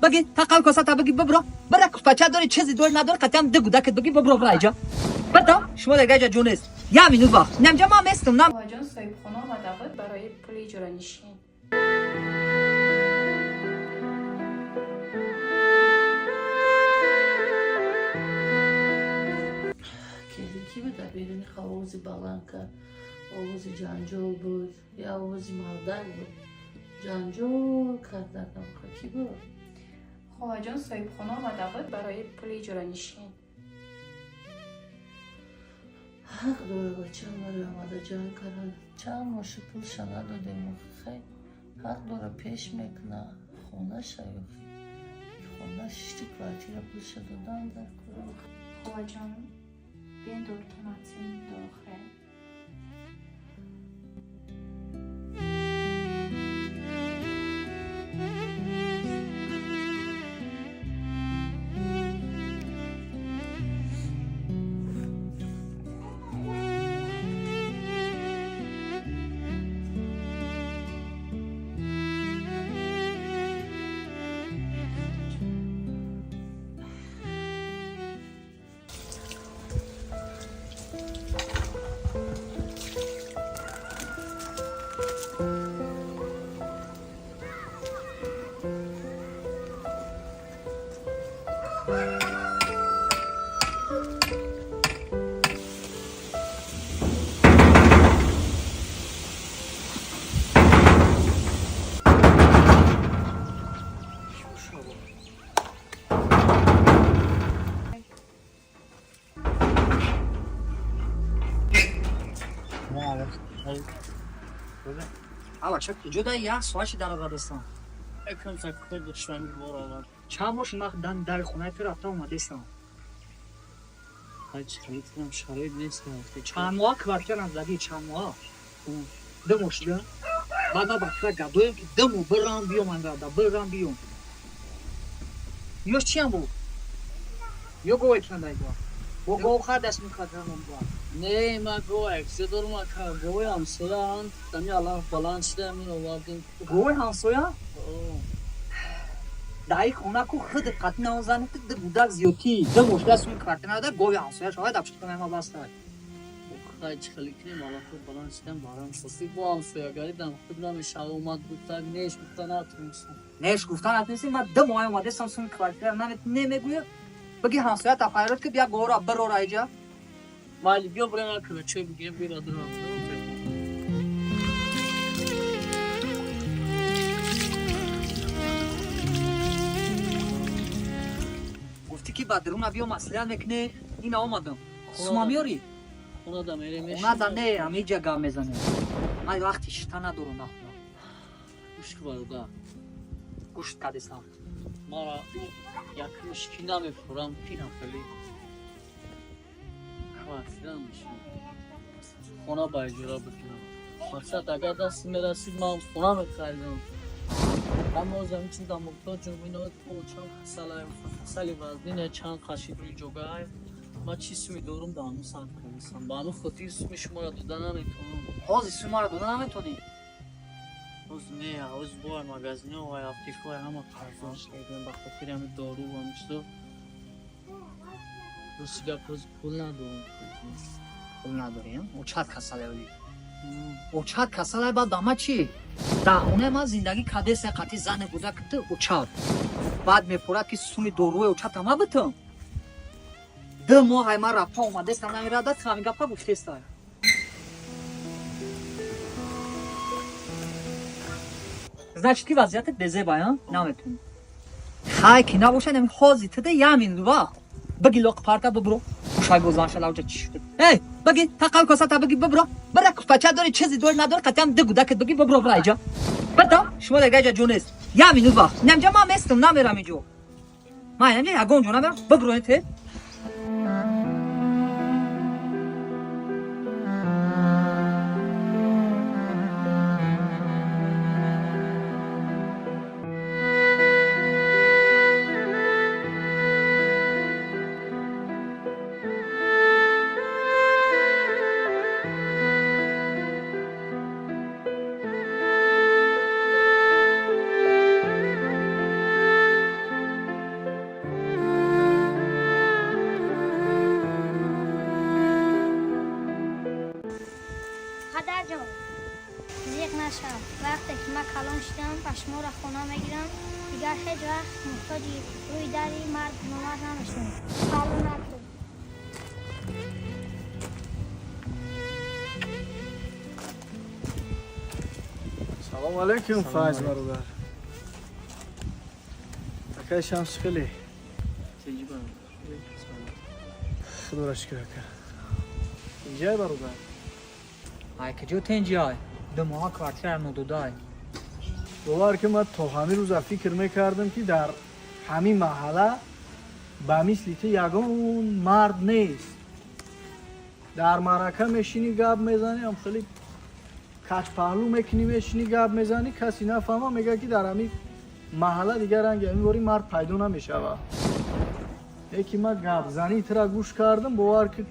بگی تقل کاسه بگی ببرو برا بچه داری چیزی دور نداره قطعا دگو دکت بگی ببرو برا اینجا بدا شما دیگه اینجا جونست یا مینو وقت نمجا ما مستم نم آقا جان صاحبخانه آمده بود برای پول اجاره نشین. کی به بیرونی آوازی بلند کرد، آوازی جنجال بود یا آوازی مردک بود. جنجال کرد در دمخه کی بود؟ آقا جان صاحبخانه آمده بود برای پول اجاره نشین. حق داره بچه برای آمده جنگ کرد، چند ماشه پولش ندادیم. خیلی حق داره پیش میکنه خونه شایخی خونه شیشتی کوارتیر پولش دادن در کره. آقا جان بین دکتر مکسیم داخل. حالا چه جدا یا سوالش در آوردستم اکن تکر دشمنی بار آورد. چند ماشین وقت در خونه تو رفته اومده استم خیلی خیلی کنم شرایط نیست که چند ماه کوارتر هم زدی چند ماه دموش ده بعد ما بکر گدویم که دمو برام بیوم انگرده برام بیوم یوش چی هم بود یو گوه کنده ایگو و گوه خواهد دست میکرد همون بود نه ما گو اکسی دارم اکر گوی همسوله هم دمی الان بلند شده همین آوردیم. گوه همسویا دایی خونه که خود قطع نوزنه که ده بودک زیوتی دموش دست میکرد نده گوه همسویا شاید افشت کنه ما بسته خیلی خیلی کنیم الان خود بلند شدم بارم سوسی با همسویا گریدم خود رام شب اومد بودتر نیش بودتا نتونستم. نیش گفتن نتونستی من دم ماه اومده سامسون کوارتر نمیگویم بگی همسایه تفایرات که بیا گوه را برو را ایجا مالی بیا برای نکنه چه بگیم بیرا درم گفتی که بدرون بیا مسئله میکنه این آمدم سوما میاری خونه دا میره میشه خونه دا نه همی جگه میزنه من وقتی شتا ندارم نخونم گوشت برده گوشت کدستم ما را یک مشکی نمیخورم کی نخلی کوارتیرم میشه خونه با اجرا بکنم مقصد اگر دست میرسید من خونه میخریدم اما زمین چی دام محتاج اینا چند خسالی وزنینه چند خشید روی جوگه ما چیزی میدارم دانو سرد کنیستم بانو خودی اسم شما را دادن نمیتونم حاضی سوما را دادن نمیتونی روز نه روز بار مگزینه و افریقا همه پرداش کردن بخاطر همه دارو و همچه روز گپ پول ندارم پول نداریم او چند کساله بودی او چند کساله بعد دامه چی دهونه ما زندگی کدست قطعی زن بوده که او چند بعد میپورد که سومی داروی او چند همه بتم ده ماه های من رفتا اومده استم نمیردد که همین گفت گفته استای значит ти вазиятат безебая наметуни хай ки набоша нами ҳози тида ямин ва баги лоқ парта бибро ушай гузанша лавҷа чи шуд эй баги тақал косата баги бибро бара бача дори чизи дори надори қатъиан дигу дакет баги бибро бира иҷа бада шумо дега иҷа ҷонест ямин ва намҷа ма местам намерам иҷо ма намҷа ягон ҷо намерам бибро те شب وقتی که من کلان شدم و شما را خونه میگیرم دیگر هیچ وقت محتاج روی دری مرد نمرد نمیشون. کلان نکن. سلام علیکم فایز برادر. اکای شمس خیلی چیزی برام. خدا را شکر اکا. اینجای برادر. ای کجا تنجای دو ماه کوارتر نودودای باور که من تا همین روز فکر میکردم که در همین محله به مثل تو یگان مرد نیست. در معرکه میشینی گپ میزنی هم خیلی کچ پهلو میکنی میشینی گپ میزنی کسی نفهمه میگه که در همین محله دیگر رنگ همین باری مرد پیدا نمیشوه. یکی من گپ زنی ترا گوش کردم باور که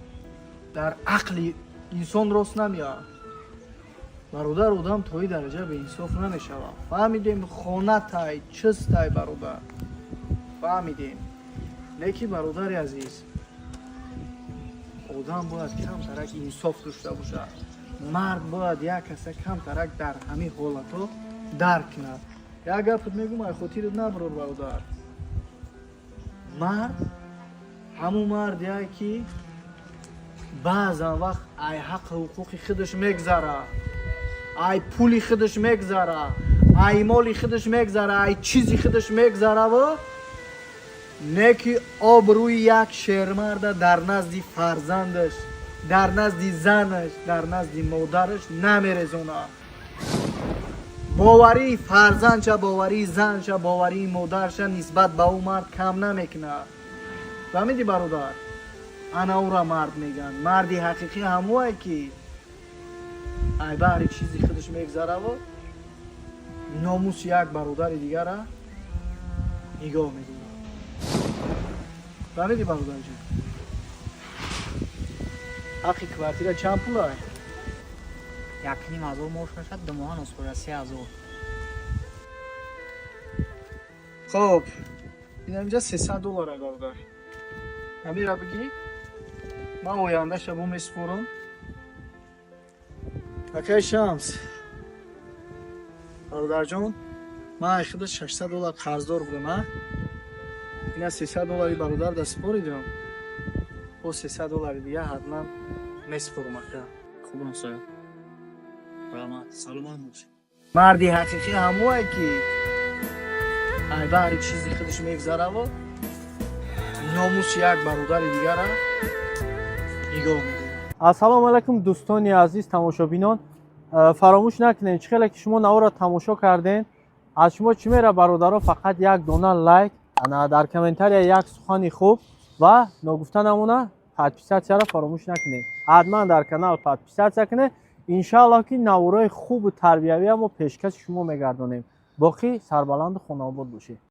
در عقلی انسان راست نمیاد. برادر آدم توی درجه به انصاف نمیشوه. فهمیدیم خانه تای چیز تای برادر فهمیدیم. لیکی برادر عزیز آدم باید کم ترک انصاف داشته باشه. مرد باید یک کسی کم ترک در همین حالتو درک کنه. یک گفت میگم ای خاطرت نبرار برادر. مرد همون مرد که بعضا وقت ای حق حقوقی خودش میگذره، ای پولی خودش میگذره، ای مالی خودش میگذره، ای چیزی خودش میگذره و نکی آبروی یک شیرمرد در نزد فرزندش، در نزد زنش، در نزد مادرش نمیرزونه. باوری فرزند چه باوری زن چه باوری مادرش نسبت به او مرد کم نمیکنه. فهمیدی برادر؟ انا او را مرد میگن. مردی حقیقی هموه که ای بهر چیزی خودش میگذره و ناموس یک برادر دیگر را نگاه میدونه. فهمیدی برادر جان؟ حقی کوارتیر چند پول های؟ 1,500 معاش میشد 2 ماه نسخه 3,000 خب این اینجا 300 دلار برادر. همین را بگی من آینده شبو میسپرم. اکای شمس برادر جان من خود 600 دلار قرضدار بودم. اینا 300 دلاری برادر دست پوریدم. او 300 دلار دیگه حتما میسپرم اکا. خوبم سایه. رحمت سلامت باشه. مردی حقیقی هموه که ای بهر چیزی خودش میگذره و ناموس یک برادر دیگر را نگاه میدونه. السلام علیکم دوستان عزیز تماشابینان. فراموش نکنین چقدر که شما نو را تماشا کردین از شما چی میره برادرها فقط یک دونه لایک در کامنتاری یک سخن خوب و نگفته نمونه پادپیساتیا را فراموش نکنین. حتما در کانال پادپیساتیا کنین. انشالله که نورای خوب و تربیوی هم پیشکش شما میگردونیم. باقی سربلند و خانه آباد باشید.